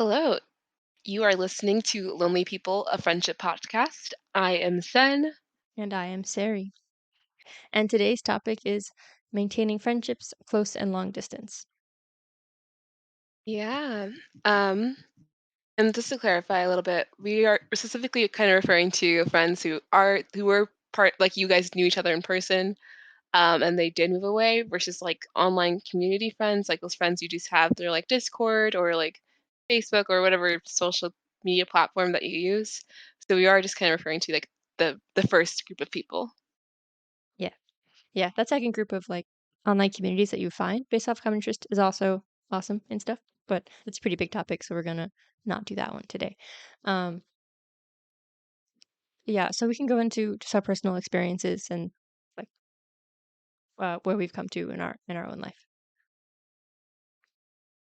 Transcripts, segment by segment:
Hello, you are listening to Lonely People, a Friendship podcast. I am Sen. And I am Sari. And today's topic is maintaining friendships close and long distance. Yeah. Um, and just to clarify a little bit, we are specifically kind of referring to friends who were part like you guys knew each other in person, and they did move away versus like online community friends, like those friends you just have through like Discord or like Facebook or whatever social media platform that you use. So we are just kind of referring to like the first group of people. Yeah. Yeah. That second group of online communities that you find based off common interest is also awesome and stuff. But it's a pretty big topic, so we're gonna not do that one today. Um yeah, so we can go into just our personal experiences and like where we've come to in our own life.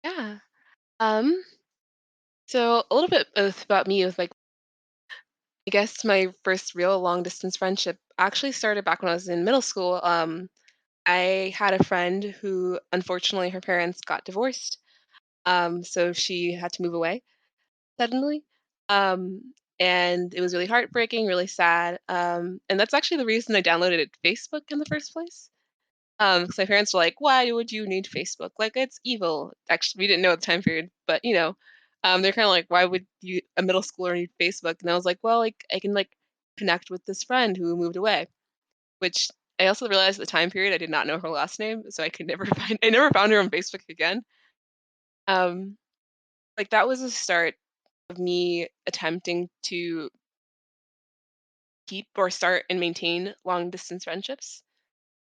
Yeah. Um, so a little bit about me with like I guess my first real long distance friendship actually started back when I was in middle school. I had a friend who unfortunately her parents got divorced. So she had to move away suddenly. And it was really heartbreaking, really sad. And that's actually the reason I downloaded Facebook in the first place. 'Cause my parents were like, "Why would you need Facebook? Like, it's evil." Actually, we didn't know at the time period, but, they're kinda like, "Why would you a middle schooler need Facebook?" And I was like, "Well, like, I can, like, connect with this friend who moved away," which I also realized at the time period I did not know her last name, so I never found her on Facebook again. Um, like, that was the start of me attempting to keep or start and maintain long distance friendships.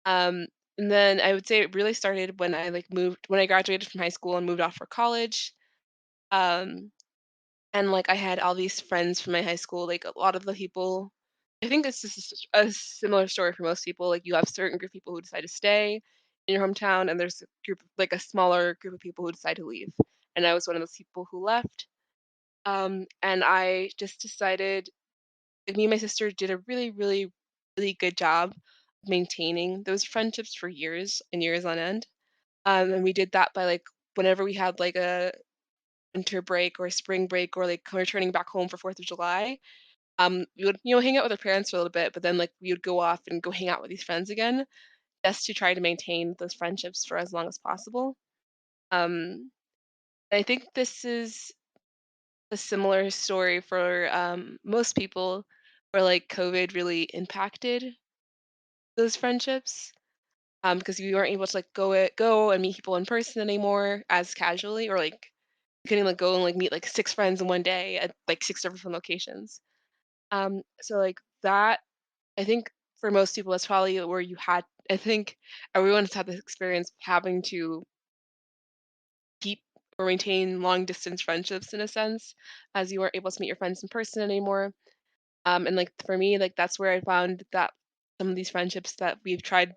Um, and then I would say it really started when when I graduated from high school and moved off for college. Um, and like I had all these friends from my high school, like a lot of the people. I think this is a similar story for most people. Like you have certain group of people who decide to stay in your hometown, and there's like a smaller group of people who decide to leave. And I was one of those people who left. And I just decided me and my sister did a really, really, really good job maintaining those friendships for years and years on end. And we did that by like whenever we had like a winter break or a spring break or like returning back home for 4th of July. We would, hang out with our parents for a little bit, but then like we would go off and go hang out with these friends again just to try to maintain those friendships for as long as possible. Um, I think this is a similar story for most people where like COVID really impacted those friendships. Because we weren't able to like go and meet people in person anymore as casually, or like you couldn't like go and like meet like 6 friends in one day at like 6 different locations. So like that, I think for most people, that's probably where you had. I think everyone's had this experience of having to keep or maintain long distance friendships in a sense, as you weren't able to meet your friends in person anymore. And like for me, like that's where I found that some of these friendships that we tried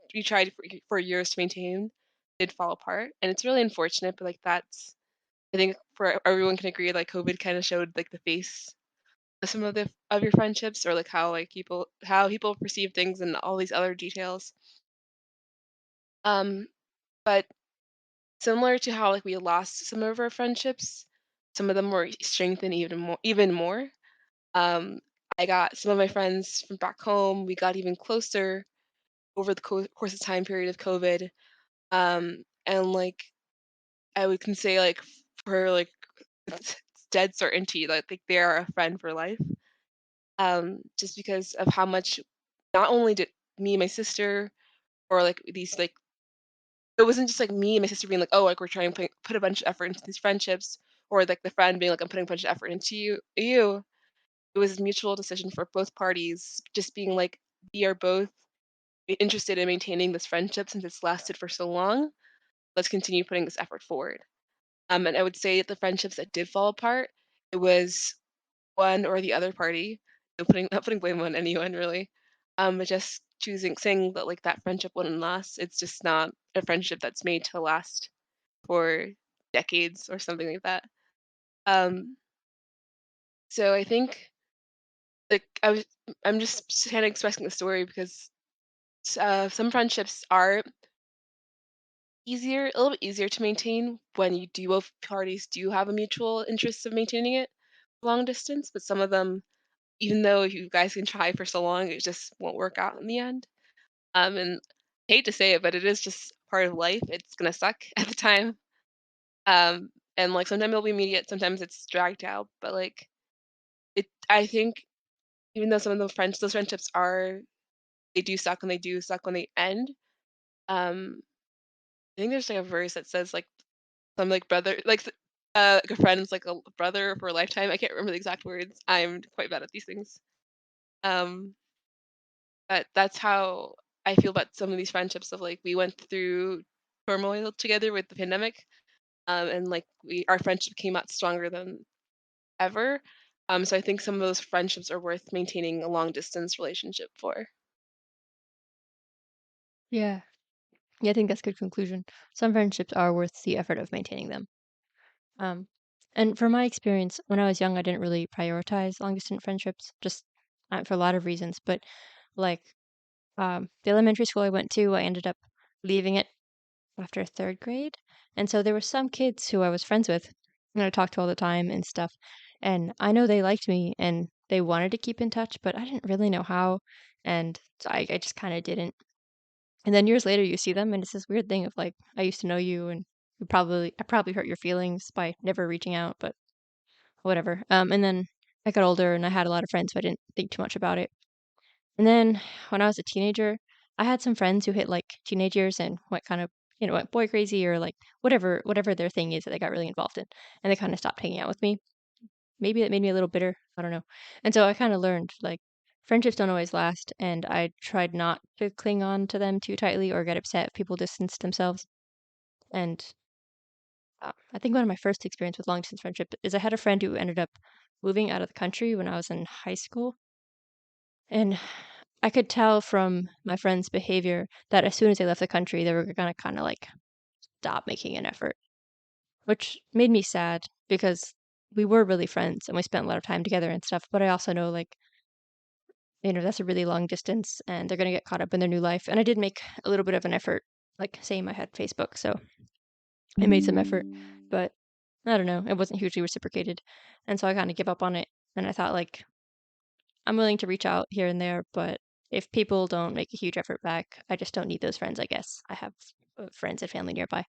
for years to maintain did fall apart, and it's really unfortunate. But like that's I think for everyone can agree like COVID kind of showed like the face of some of your friendships, or like how people perceive things and all these other details. Um, but similar to how like we lost some of our friendships, some of them were strengthened even more. Um, I got some of my friends from back home. We got even closer over the course of time period of COVID. And like I would can say like for like it's dead certainty like they are a friend for life. Just because of how much not only did me and my sister or like these like it wasn't just like me and my sister being like, oh, like we're trying to put a bunch of effort into these friendships, or like the friend being like, I'm putting a bunch of effort into you. It was a mutual decision for both parties, just being like, we are both interested in maintaining this friendship since it's lasted for so long. Let's continue putting this effort forward. And I would say the friendships that did fall apart, it was one or the other party, not putting blame on anyone really, but just choosing saying that like that friendship wouldn't last. It's just not a friendship that's made to last for decades or something like that. Um, so I think like I'm just kind of expressing the story because some friendships are easier a little bit easier to maintain when you do both parties do have a mutual interest of maintaining it long distance, but some of them, even though you guys can try for so long, it just won't work out in the end. And hate to say it, but it is just part of life. It's gonna suck at the time. Um, and like sometimes it'll be immediate, sometimes it's dragged out. But like I think even though some of those friendships are they do suck and they do suck when they end. Um, I think there's like a verse that says like some like brother like a friend's like a brother for a lifetime. I can't remember the exact words. I'm quite bad at these things. Um, but that's how I feel about some of these friendships of like we went through turmoil together with the pandemic. And like our friendship came out stronger than ever. So I think some of those friendships are worth maintaining a long distance relationship for. Yeah. Yeah, I think that's a good conclusion. Some friendships are worth the effort of maintaining them. Um, and from my experience, when I was young, I didn't really prioritize long distance friendships, just for a lot of reasons. But like the elementary school I went to, I ended up leaving it after third grade. And so there were some kids who I was friends with and I talked to all the time and stuff. And I know they liked me and they wanted to keep in touch, but I didn't really know how. And so I just kind of didn't. And then years later, you see them, and it's this weird thing of like, I used to know you, and I probably hurt your feelings by never reaching out, but whatever. And then I got older, and I had a lot of friends, so I didn't think too much about it. And then when I was a teenager, I had some friends who hit like teenage years and went kind of, went boy crazy or like whatever their thing is that they got really involved in, and they kind of stopped hanging out with me. Maybe it made me a little bitter. I don't know. And so I kind of learned like friendships don't always last, and I tried not to cling on to them too tightly or get upset if people distance themselves. And I think one of my first experience with long distance friendship is I had a friend who ended up moving out of the country when I was in high school, and I could tell from my friend's behavior that as soon as they left the country, they were gonna kind of like stop making an effort, which made me sad because we were really friends and we spent a lot of time together and stuff. But I also know like that's a really long distance and they're going to get caught up in their new life. And I did make a little bit of an effort, like same, I had Facebook, so I made some effort, but I don't know, it wasn't hugely reciprocated. And so I kind of give up on it. And I thought like I'm willing to reach out here and there, but if people don't make a huge effort back, I just don't need those friends, I guess. I have friends and family nearby.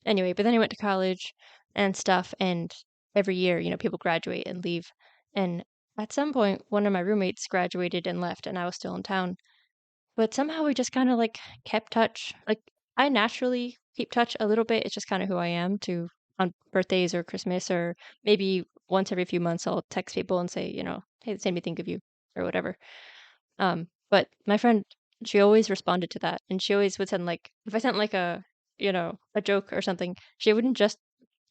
Anyway, but then I went to college and stuff, and every year, people graduate and leave. And at some point, one of my roommates graduated and left, and I was still in town. But somehow we just kinda, like, kept touch. Like, I naturally keep touch a little bit, it's just kinda who I am to on birthdays or Christmas or maybe once every few months, I'll text people and say, "Hey, this made me think of you," or whatever. But my friend, she always responded to that, and she always would send, like if I sent, like, a joke or something, she wouldn't just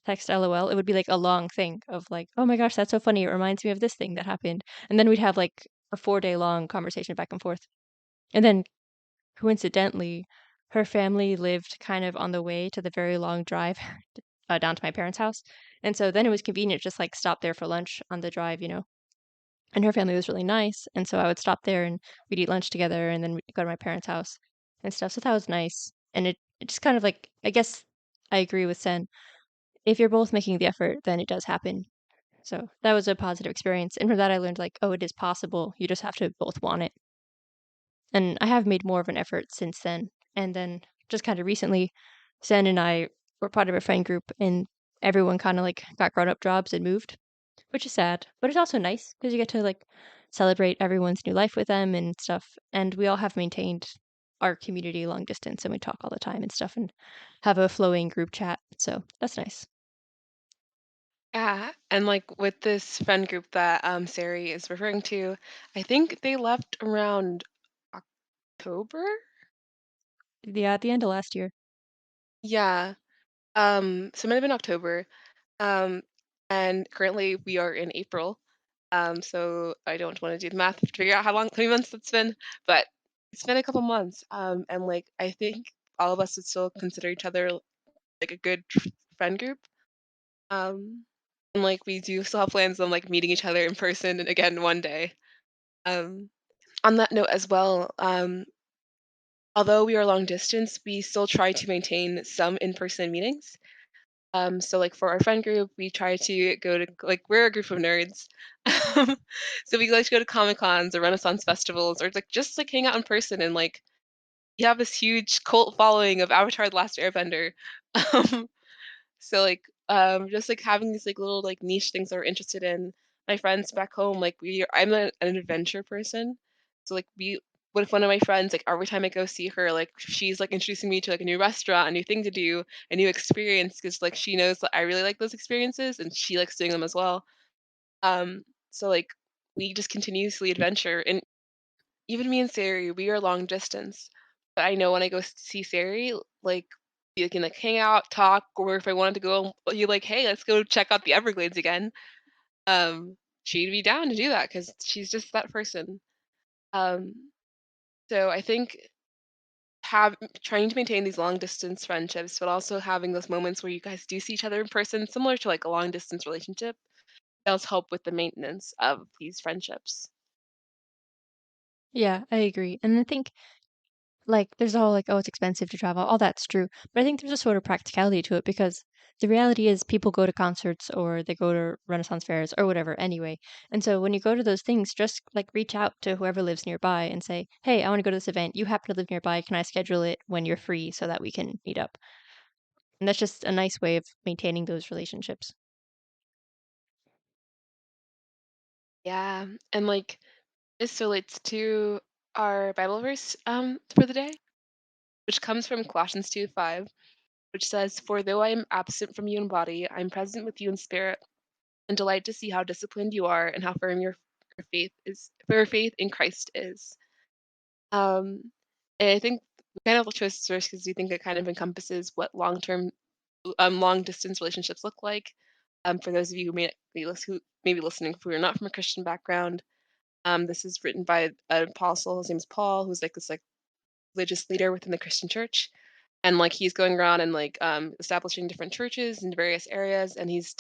text LOL, it would be, like, a long thing of, like, "Oh my gosh, that's so funny, it reminds me of this thing that happened," and then we'd have, like, a 4-day-long conversation back and forth. And then coincidentally, her family lived kind of on the way to the very long drive down to my parents' house, and so then it was convenient just, like, stop there for lunch on the drive. And her family was really nice, and so I would stop there and we'd eat lunch together and then we'd go to my parents' house and stuff, so that was nice. And it just kind of like I guess I agree with Sen. If you're both making the effort, then it does happen. So that was a positive experience, and from that I learned like, oh, it is possible. You just have to both want it. And I have made more of an effort since then. And then just kind of recently, Sen and I were part of a friend group and everyone kind of like got grown up jobs and moved, which is sad, but it's also nice because you get to like celebrate everyone's new life with them and stuff. And we all have maintained our community long distance and we talk all the time and stuff and have a flowing group chat. So that's nice. Yeah, and like with this friend group that Sari is referring to, I think they left around October. Yeah, at the end of last year. Yeah. So it might have been October. Um, and currently we are in April. So I don't want to do the math to figure out how many months it's been, but it's been a couple months. And like I think all of us would still consider each other like a good friend group. Um, and like we do still have plans on like meeting each other in person and again one day. Um, on that note as well, although we are long distance, we still try to maintain some in-person meetings. So like for our friend group, we try to go to like we're a group of nerds. Um, so we like to go to Comic Cons or Renaissance festivals or like just like hang out in person and like you have this huge cult following of Avatar: The Last Airbender. Um, so like just like having these like little like niche things that we're interested in. My friends back home, like I'm an adventure person. So like we with one of my friends, like every time I go see her, like she's like introducing me to like a new restaurant, a new thing to do, a new experience because like she knows that I really like those experiences and she likes doing them as well. So like we just continuously adventure and even me and Sari, we are long distance. But I know when I go see Sari, like we can like hang out, talk, or if I wanted to go, you like, hey, let's go check out the Everglades again. Um, she'd be down to do that because she's just that person. Um, so I think have trying to maintain these long distance friendships, but also having those moments where you guys do see each other in person, similar to like a long distance relationship, does help with the maintenance of these friendships. Yeah, I agree. And I think like there's all like, oh, it's expensive to travel. All that's true. But I think there's a sort of practicality to it because the reality is people go to concerts or they go to Renaissance fairs or whatever anyway. And so when you go to those things, just like reach out to whoever lives nearby and say, hey, I want to go to this event. You happen to live nearby. Can I schedule it when you're free so that we can meet up? And that's just a nice way of maintaining those relationships. Yeah, and like this relates to our Bible verse for the day, which comes from Colossians 2:5, which says, "For though I am absent from you in body, I am present with you in spirit, and delight to see how disciplined you are and how firm your faith is, for your faith in Christ is." Um, and I think we kind of chose this verse because we think it kind of encompasses what long distance relationships look like. For those of you who who may be listening who are not from a Christian background, this is written by an apostle. His name is Paul, who's like this like religious leader within the Christian church, and like he's going around and like establishing different churches in various areas, and he's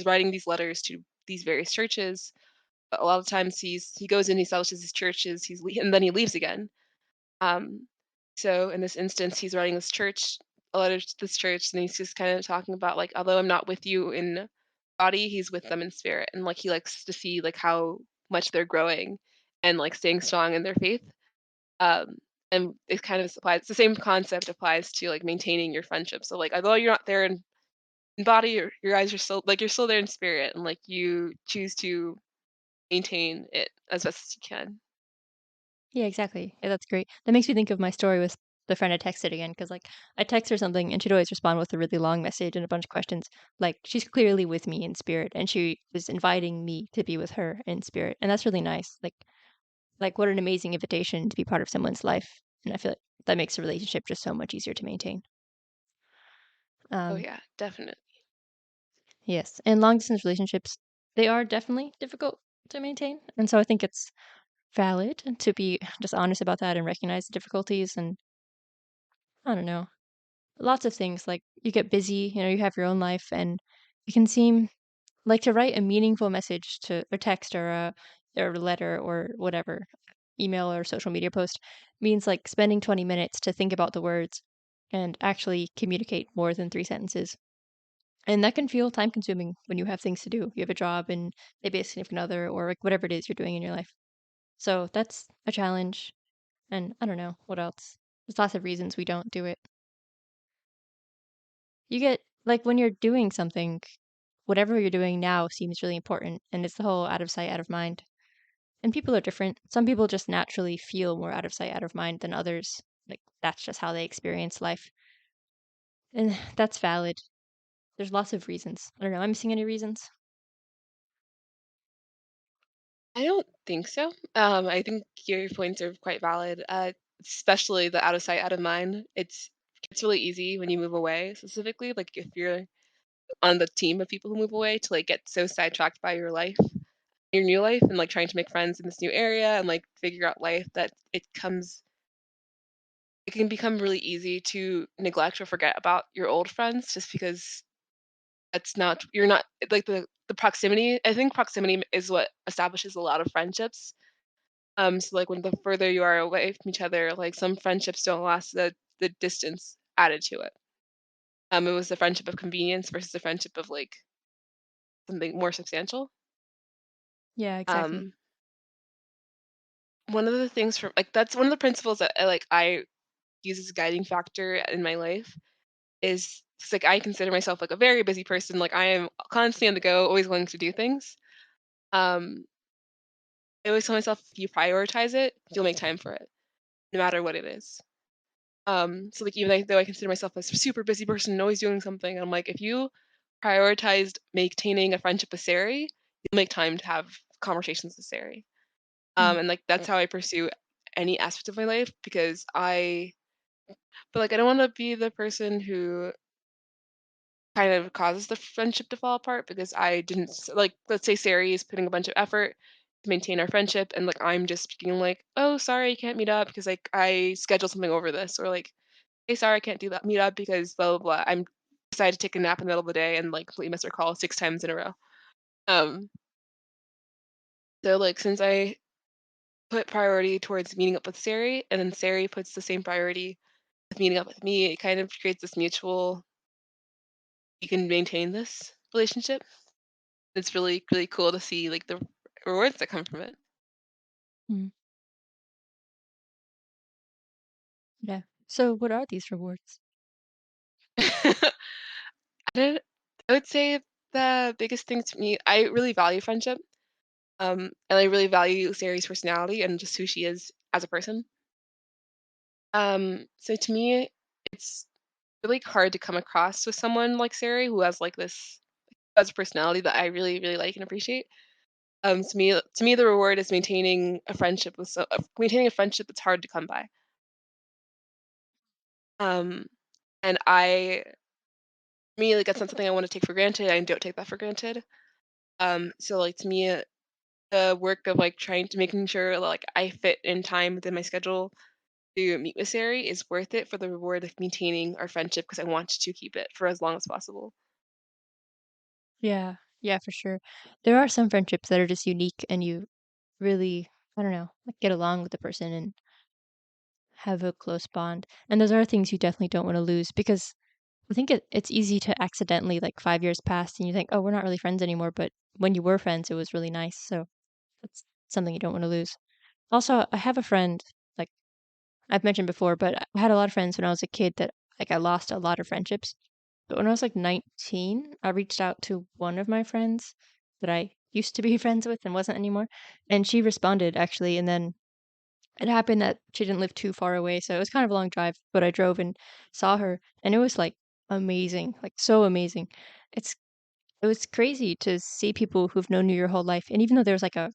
writing these letters to these various churches. But a lot of times he goes in, he establishes his churches, and then he leaves again. Um, so in this instance, he's writing a letter to this church, and he's just kind of talking about like, although I'm not with you in body, he's with them in spirit, and like he likes to see like how much they're growing and like staying strong in their faith. Um, and it kind of applies. It's the same concept applies to like maintaining your friendship. So like, although you're not there in body, your eyes are still like you're still there in spirit, and like you choose to maintain it as best as you can. Yeah, exactly. Yeah, that's great. That makes me think of my story with the friend I texted again, because like I text her something and she'd always respond with a really long message and a bunch of questions. Like she's clearly with me in spirit and she was inviting me to be with her in spirit. And that's really nice. Like what an amazing invitation to be part of someone's life. And I feel like that makes a relationship just so much easier to maintain. Oh Um, yeah, definitely. yes. And long distance relationships, they are definitely difficult to maintain. And so I think it's valid to be just honest about that and recognize the difficulties and I don't know. Lots of things, like, you get busy, you know, you have your own life, and it can seem like to write a meaningful message to or text or a letter or whatever, email or social media post means, like, spending 20 minutes to think about the words and actually communicate more than 3 sentences. And that can feel time consuming when you have things to do. You have a job and maybe a significant other or, like, whatever it is you're doing in your life. So that's a challenge, and I don't know, what else? There's lots of reasons we don't do it. You get like, when you're doing something, whatever you're doing now seems really important, and it's the whole out of sight, out of mind. And people are different. Some people just naturally feel more out of sight, out of mind than others. Like, that's just how they experience life. And that's valid. There's lots of reasons. I don't know. Am I missing any reasons? I don't think so. I think your points are quite valid, especially the out of sight, out of mind. It's really easy when you move away, specifically, like if you're on the team of people who move away to like get so sidetracked by your new life, and like trying to make friends in this new area and like figure out life that it can become really easy to neglect or forget about your old friends just because that's not you're not like the proximity. I think proximity is what establishes a lot of friendships. So like when the further you are away from each other, like some friendships don't last the distance added to it. It was the friendship of convenience versus the friendship of like something more substantial. Yeah, exactly. Um, one of the things for like that's one of the principles that I use as a guiding factor in my life is it's like I consider myself like a very busy person. Like I am constantly on the go, always wanting to do things. Um, I always tell myself if you prioritize it, you'll make time for it, no matter what it is. So like even though I consider myself a super busy person and always doing something, I'm like, if you prioritized maintaining a friendship with Sari, you'll make time to have conversations with Sari. Mm. And like that's how I pursue any aspect of my life because but like I don't want to be the person who kind of causes the friendship to fall apart because I didn't like let's say Sari is putting a bunch of effort to maintain our friendship and like I'm just being like, oh sorry, I can't meet up because like I scheduled something over this or like hey, sorry, I can't do that meet up because blah blah blah. I'm decided to take a nap in the middle of the day and like completely miss her call 6 times in a row. Um, so like since I put priority towards meeting up with Sari, and then Sari puts the same priority with meeting up with me, it kind of creates this mutual. You can maintain this relationship. It's really really cool to see like the rewards that come from it. Mm. Yeah. So what are these rewards? I did. I would say the biggest thing to me, I really value friendship. And I really value Sari's personality and just who she is as a person. So to me, it's really hard to come across with someone like Sari who has like this has a personality that I really, really like and appreciate. To me, the reward is maintaining a friendship that's hard to come by. Um, and me, like that's not something I want to take for granted. I don't take that for granted. So like to me, the work of like trying to making sure like I fit in time within my schedule to meet with Sari is worth it for the reward of maintaining our friendship because I want to keep it for as long as possible. Yeah. Yeah, for sure. There are some friendships that are just unique and you really, I don't know, like get along with the person and have a close bond. And those are things you definitely don't want to lose because I think it's easy to accidentally like 5 years pass and you think, oh, we're not really friends anymore. But when you were friends, it was really nice. So that's something you don't want to lose. Also, I have a friend, like I've mentioned before, but I had a lot of friends when I was a kid that like I lost a lot of friendships. But when I was like 19, I reached out to one of my friends that I used to be friends with and wasn't anymore. And she responded actually. And then it happened that she didn't live too far away. So it was kind of a long drive, but I drove and saw her. And it was like amazing, like so amazing. It's it was crazy to see people who've known you your whole life. And even though there's like a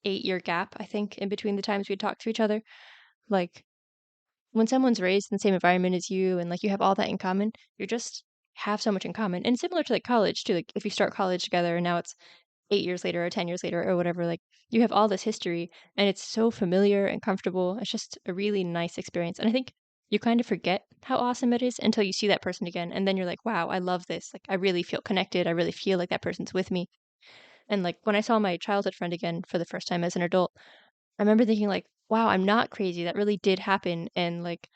8 year gap, I think, in between the times we talked to each other, like when someone's raised in the same environment as you and like you have all that in common, you just have so much in common. And similar to like college too, like if you start college together and now it's 8 years later or 10 years later or whatever, like you have all this history and it's so familiar and comfortable. It's just a really nice experience. And I think you kind of forget how awesome it is until you see that person again. And then you're like, wow, I love this. Like I really feel connected. I really feel like that person's with me. And like when I saw my childhood friend again for the first time as an adult, I remember thinking like, wow, I'm not crazy. That really did happen. And like,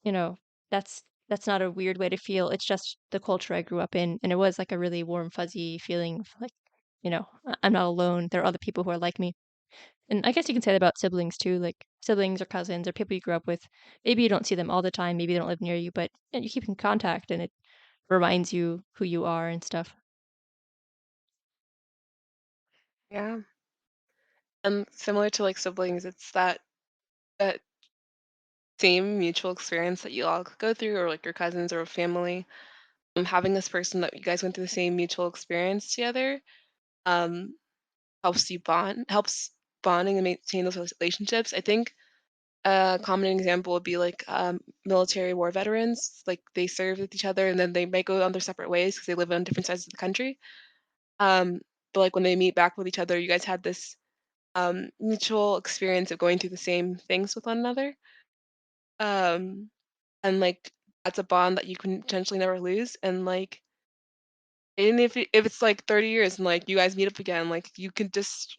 you know, that's not a weird way to feel. It's just the culture I grew up in, and it was like a really warm, fuzzy feeling of like, I'm not alone. There are other people who are like me. And I guess you can say that about siblings too, like siblings or cousins or people you grew up with. Maybe you don't see them all the time, maybe they don't live near you, but you keep in contact and it reminds you who you are and stuff. Yeah. And similar to like siblings, it's that same mutual experience that you all go through, or like your cousins or family. Having this person that you guys went through the same mutual experience together um, helps bonding and maintain those relationships. I think a common example would be like military war veterans. Like they serve with each other and then they may go on their separate ways because they live on different sides of the country. Um, but like when they meet back with each other, you guys had this mutual experience of going through the same things with one another. Um, and like that's a bond that you can potentially never lose. And like, and if it's like 30 years and like you guys meet up again, like you can just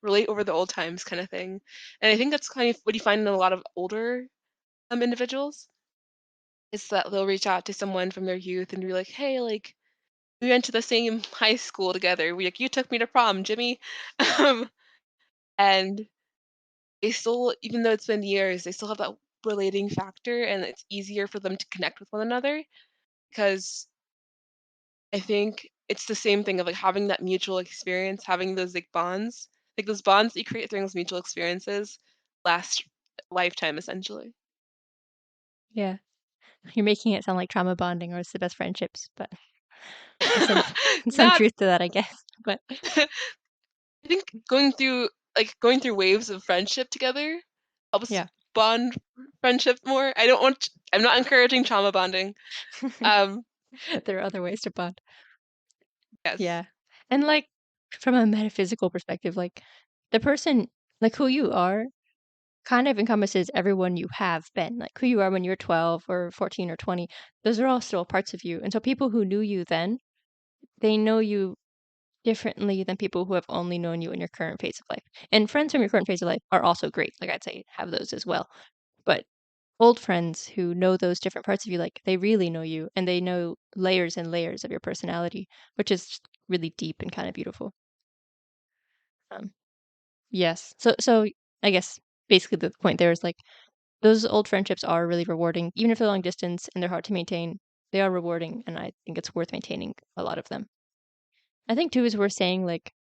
relate over the old times kind of thing. And I think that's kind of what you find in a lot of older individuals is that they'll reach out to someone from their youth and be like, "Hey, like we went to the same high school together. We like you took me to prom, Jimmy." um, and they still, even though it's been years, they still have that relating factor, and it's easier for them to connect with one another because I think it's the same thing of like having that mutual experience, having those like those bonds that you create during those mutual experiences last a lifetime essentially. Yeah. You're making it sound like trauma bonding or it's the best friendships, but there's some some Not truth to that, I guess. But I think going through waves of friendship together helps yeah, bond friendship more. I'm not encouraging trauma bonding. Um, there are other ways to bond. yes. Yeah. And like from a metaphysical perspective, like the person, like who you are, kind of encompasses everyone you have been. Like who you are when you're 12 or 14 or 20, those are all still parts of you. And so people who knew you then, they know you differently than people who have only known you in your current phase of life. And friends from your current phase of life are also great. Like I'd say have those as well. But old friends who know those different parts of you, like they really know you and they know layers and layers of your personality, which is really deep and kind of beautiful. Um, yes. So I guess basically the point there is like those old friendships are really rewarding, even if they're long distance and they're hard to maintain. They are rewarding, and I think it's worth maintaining a lot of them. I think too is worth saying like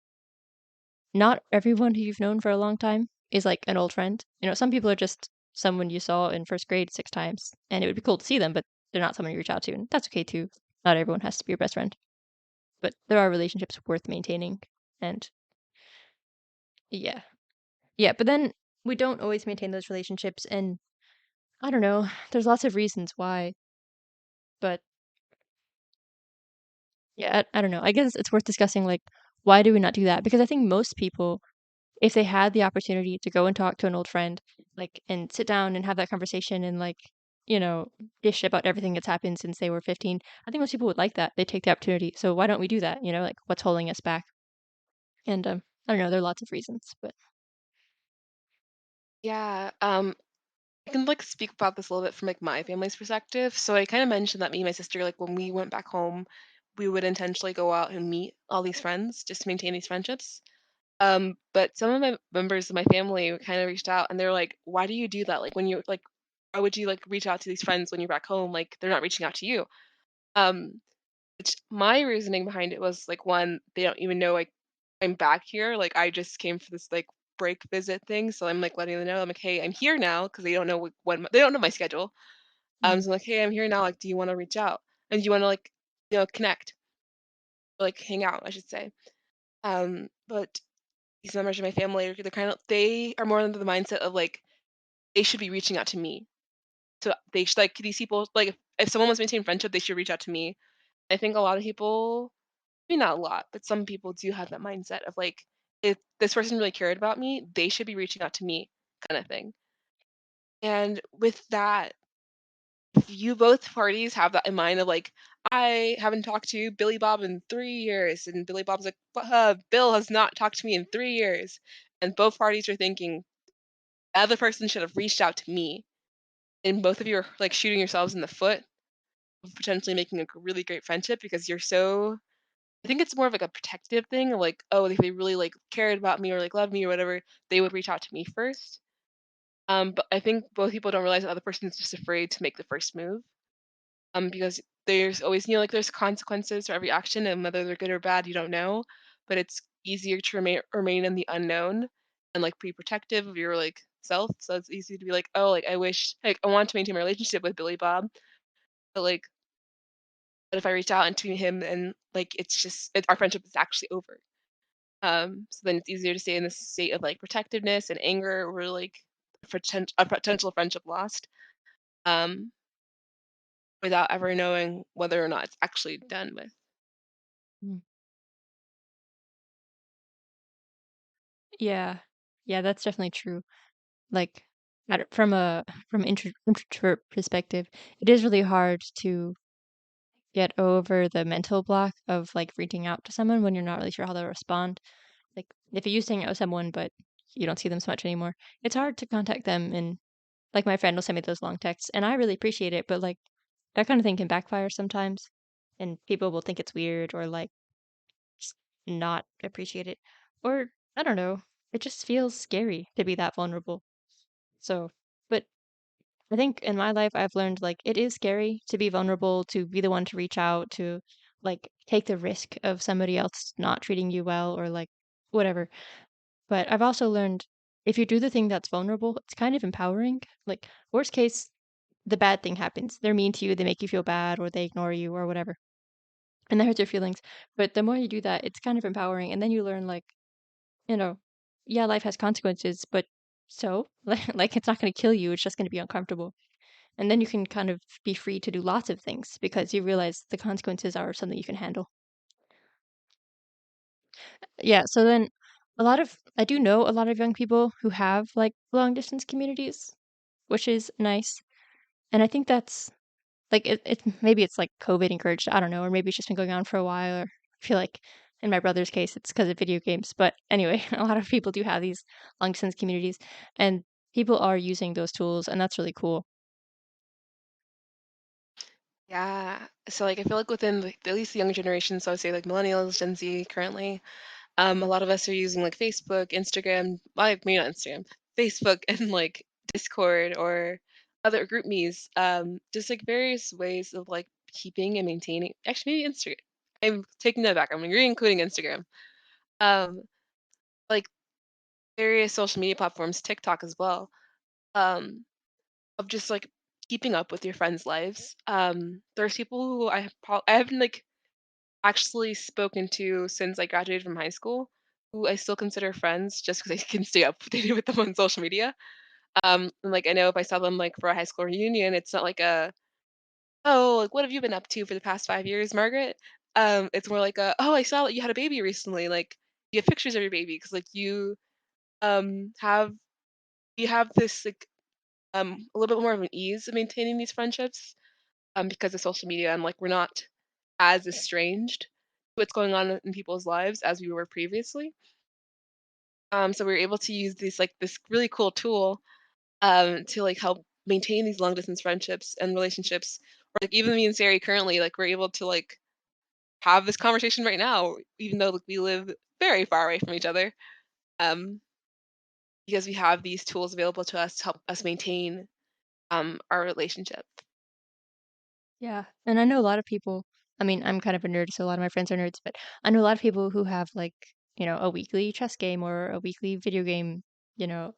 not everyone who you've known for a long time is like an old friend. You know, some people are just someone you saw in first grade 6 times, and it would be cool to see them, but they're not someone you reach out to, and that's okay too. Not everyone has to be your best friend, but there are relationships worth maintaining, and yeah, yeah. But then we don't always maintain those relationships, and I don't know. There's lots of reasons why, but yeah, I don't know. I guess it's worth discussing like why do we not do that? Because I think most people, if they had the opportunity to go and talk to an old friend, like, and sit down and have that conversation and, like, you know, dish about everything that's happened since they were 15, I think most people would like that. They take the opportunity. So why don't we do that? You know, like, what's holding us back? And, I don't know, there are lots of reasons, but Yeah. I can like speak about this a little bit from like my family's perspective. So I kind of mentioned that me and my sister, like when we went back home, we would intentionally go out and meet all these friends just to maintain these friendships. But some of my members of my family kind of reached out and they're like, "Why do you do that? Like when you're like, why would you like reach out to these friends when you're back home? Like they're not reaching out to you." Um, which my reasoning behind it was like one, they don't even know like I'm back here. Like I just came for this like break visit thing, so I'm like letting them know I'm like, "Hey, I'm here now," because they don't know they don't know my schedule. mm, So I'm like, "Hey, I'm here now. Like, do you want to reach out and do you want to like connect, like hang out, I should say." But these members of my family, they're kind of they are more under the mindset of like they should be reaching out to me. So they should like these people like if someone wants to maintain friendship, they should reach out to me. I think a lot of people, maybe not a lot, but some people do have that mindset of like if this person really cared about me, they should be reaching out to me, kind of thing. And with that, if you both parties have that in mind of like I haven't talked to Billy Bob in 3 years, and Billy Bob's like, Bill has not talked to me in 3 years," and both parties are thinking the other person should have reached out to me, and both of you are like shooting yourselves in the foot of potentially making a really great friendship because you're so, I think it's more of like a protective thing of like, oh, if they really like cared about me or like loved me or whatever, they would reach out to me first. But I think both people don't realize the other person is just afraid to make the first move. Because there's always, like there's consequences for every action, and whether they're good or bad, you don't know. But it's easier to remain in the unknown and like be protective of your like self. So it's easy to be like, oh, like I wish, like I want to maintain my relationship with Billy Bob, but like, what if I reach out into him and like our friendship is actually over. So then it's easier to stay in this state of like protectiveness and anger or like a potential friendship lost. Um, without ever knowing whether or not it's actually done with. mm. Yeah. Yeah, that's definitely true. Like from a introvert perspective, it is really hard to get over the mental block of like reaching out to someone when you're not really sure how they'll respond. Like, if you used to hang out with someone, but you don't see them so much anymore, it's hard to contact them, and, like, my friend will send me those long texts, and I really appreciate it, but, like, that kinda thing can backfire sometimes, and people will think it's weird or, like, just not appreciate it, or I don't know, it just feels scary to be that vulnerable. So but I think in my life, I've learned, like, it is scary to be vulnerable, to be the one to reach out, to, like, take the risk of somebody else not treating you well or, like, whatever. But I've also learned if you do the thing that's vulnerable, it's kind of empowering. Like, worst case, the bad thing happens. They're mean to you, they make you feel bad, or they ignore you, or whatever. And that hurts your feelings. But the more you do that, it's kind of empowering. And then you learn, like, you know, yeah, life has consequences, but so, like, it's not going to kill you. It's just going to be uncomfortable. And then you can kind of be free to do lots of things because you realize the consequences are something you can handle. Yeah, so then I do know a lot of young people who have like long distance communities, which is nice. And I think that's like it maybe it's like COVID encouraged, I don't know, or maybe it's just been going on for a while, or I feel like in my brother's case it's because of video games. But anyway, a lot of people do have these long distance communities and people are using those tools and that's really cool. Yeah. So like I feel like within at least the younger generation, so I would say like millennials, Gen Z currently, a lot of us are using like Facebook, Instagram, like maybe not Instagram, Facebook and like Discord or other group me's, just like various ways of like keeping and maintaining. Actually, maybe Instagram. I'm taking that back. I'm re-including Instagram. Um, like various social media platforms, TikTok as well. Um, of just like keeping up with your friends' lives. There's people who I haven't like actually spoken to since I graduated from high school, who I still consider friends just because I can stay updated with them on social media. And, like, I know if I saw them, like, for a high school reunion, it's not like a, "Oh, like, what have you been up to for the past 5 years, Margaret?" It's more like a, "Oh, I saw that you had a baby recently, like, you have pictures of your baby because like, have you have this, like, a little bit more of an ease of maintaining these friendships, because of social media, and, like, we're not as estranged to what's going on in people's lives as we were previously. So we were able to use this really cool tool, to, like, help maintain these long distance friendships and relationships. Or, like, even me and Sari currently, like, we're able to, like, have this conversation right now, even though, like, we live very far away from each other, um, because we have these tools available to us to help us maintain, our relationship. Yeah, and I know a lot of people I mean, I'm kind of a nerd, so a lot of my friends are nerds, but I know a lot of people who have, like, a weekly chess game or a weekly video game,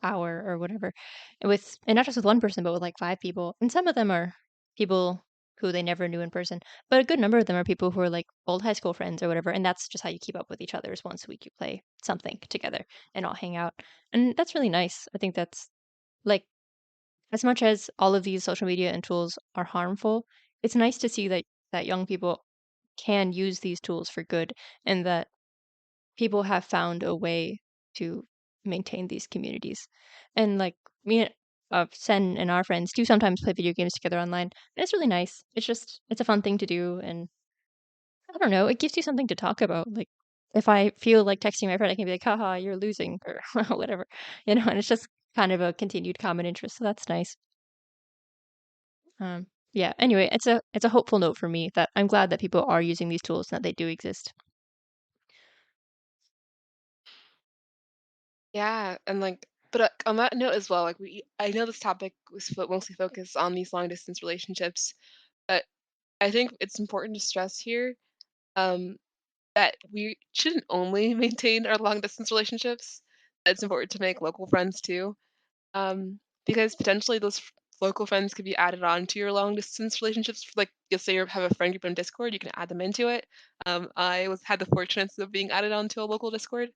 hour or whatever, and not just with one person, but with, like, 5 people, and some of them are people who they never knew in person, but a good number of them are people who are, like, old high school friends or whatever, and that's just how you keep up with each other is once a week you play something together and all hang out, and that's really nice. I think that's like as much as all of these social media and tools are harmful, it's nice to see that young people can use these tools for good and that people have found a way to maintain these communities. And like me and Sen and our friends do sometimes play video games together online. And it's really nice. It's a fun thing to do and I don't know, it gives you something to talk about. Like if I feel like texting my friend, I can be like, haha, you're losing or whatever. And it's just kind of a continued common interest. So that's nice. Yeah, anyway, it's a hopeful note for me that I'm glad that people are using these tools and that they do exist. Yeah, and, like but, on that note as well, like, I know this topic was mostly focused on these long distance relationships, but I think it's important to stress here, um, that we shouldn't only maintain our long distance relationships. It's important to make local friends too, because potentially those local friends could be added on to your long distance relationships. Like, you'll say you have a friend group on Discord, you can add them into it. I had the fortune of being added onto a local Discord,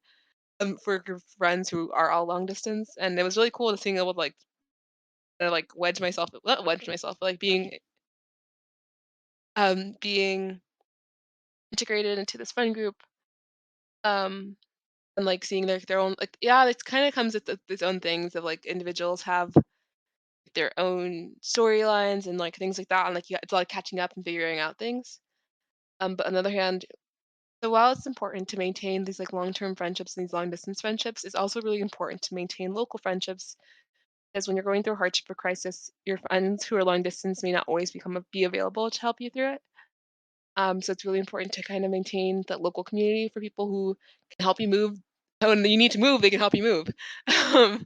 for a group of friends who are all long distance, and it was really cool to seeing able to like wedge myself, not wedge myself, but like being integrated into this friend group, um, and like seeing their own like yeah, it kind of comes with its own things of like individuals have their own storylines and like things like that, and like it's a lot of catching up and figuring out things. But on the other hand, So while it's important to maintain these like long-term friendships and these long-distance friendships, it's also really important to maintain local friendships because when you're going through hardship or crisis, your friends who are long distance may not always be available to help you through it. So it's really important to kind of maintain that local community for people who can help you move. When you need to move, they can help you move. um,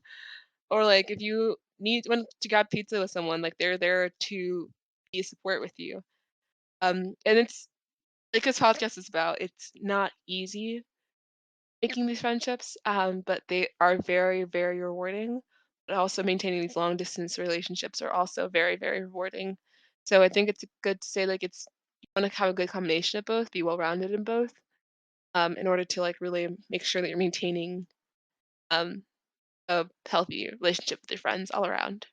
or like if you want to grab pizza with someone, like they're there to be a support with you. And it's like this podcast is about. It's not easy making these friendships, but they are very, very rewarding. But also maintaining these long distance relationships are also very, very rewarding. So I think it's good to say like it's you want to have a good combination of both, be well rounded in both, in order to like really make sure that you're maintaining um, a healthy relationship with your friends all around.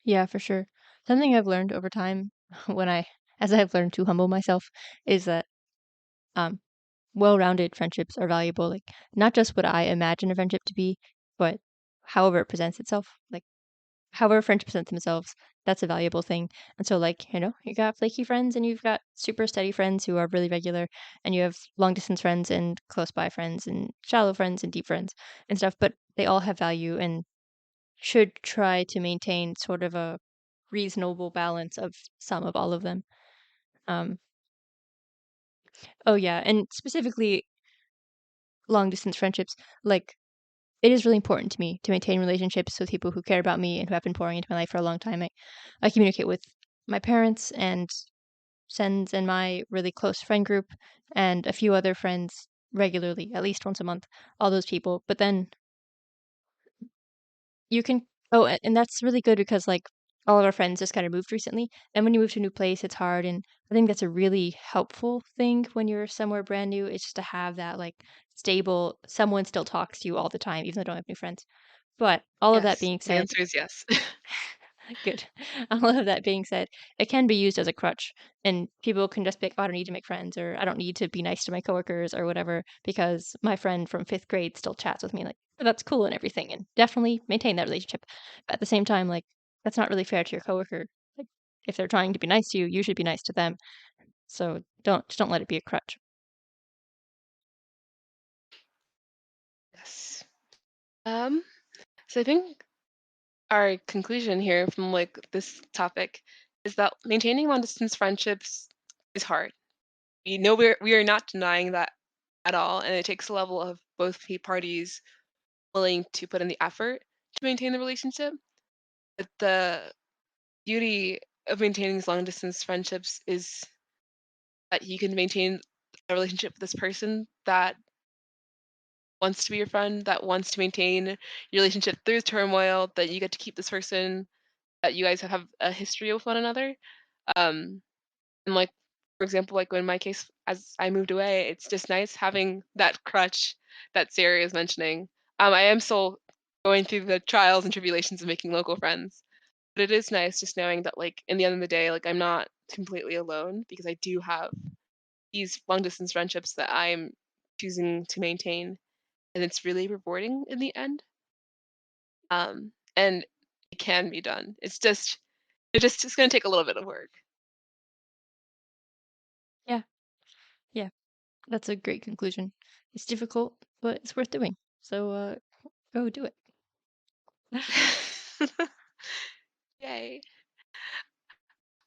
Yeah, for sure. Something I've learned over time when as I've learned to humble myself is that um, well-rounded friendships are valuable. Like not just what I imagine a friendship to be, but however it presents itself. Like however friendships present themselves, that's a valuable thing. And so, like, you got flaky friends and you've got super steady friends who are really regular, and you have long distance friends and close by friends and shallow friends and deep friends and stuff, but they all have value and should try to maintain sort of a reasonable balance of some of all of them. Um, oh yeah, and specifically long distance friendships, like it is really important to me to maintain relationships with people who care about me and who have been pouring into my life for a long time. I communicate with my parents and sends and my really close friend group and a few other friends regularly, at least once a month, all those people. But then you can and that's really good because, like, all of our friends just kinda moved recently, and when you move to a new place, it's hard, and I think that's a really helpful thing when you're somewhere brand new, is just to have that, like, stable someone still talks to you all the time, even though I don't have new friends. But all of that Yes, being the said, answer is yes. good. All of that being said, it can be used as a crutch, and people can just be like, "Oh, I don't need to make friends," or "I don't need to be nice to my coworkers," or whatever, because my friend from 5th grade still chats with me, like, that's cool and everything, and definitely maintain that relationship. But at the same time, like, that's not really fair to your coworker. Like, if they're trying to be nice to you, you should be nice to them. So don't let it be a crutch. Yes. Um, so I think our conclusion here from like this topic is that maintaining long distance friendships is hard. We know we are not denying that at all, and it takes a level of both parties willing to put in the effort to maintain the relationship. But the beauty of maintaining these long distance friendships is that you can maintain a relationship with this person that wants to be your friend, that wants to maintain your relationship through turmoil, that you get to keep this person, that you guys have a history with one another. Um, and like for example, like in my case, as I moved away, it's just nice having that crutch that Sarah is mentioning. I am still going through the trials and tribulations of making local friends, but it is nice just knowing that like in the end of the day, like I'm not completely alone because I do have these long distance friendships that I'm choosing to maintain, and it's really rewarding in the end. And it can be done. It's gonna take a little bit of work. Yeah, yeah, that's a great conclusion. It's difficult, but it's worth doing. So, go do it. Yay.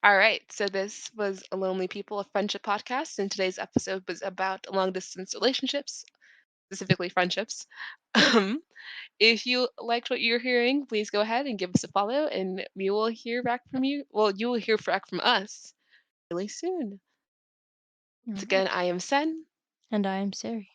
All right. So this was a Lonely People, a friendship podcast, and today's episode was about long distance relationships, specifically friendships. Um, if you liked what you're hearing, please go ahead and give us a follow, and we will hear back from you. Well, you will hear back from us really soon. All Once again, right. I am Sen. And I am Sari.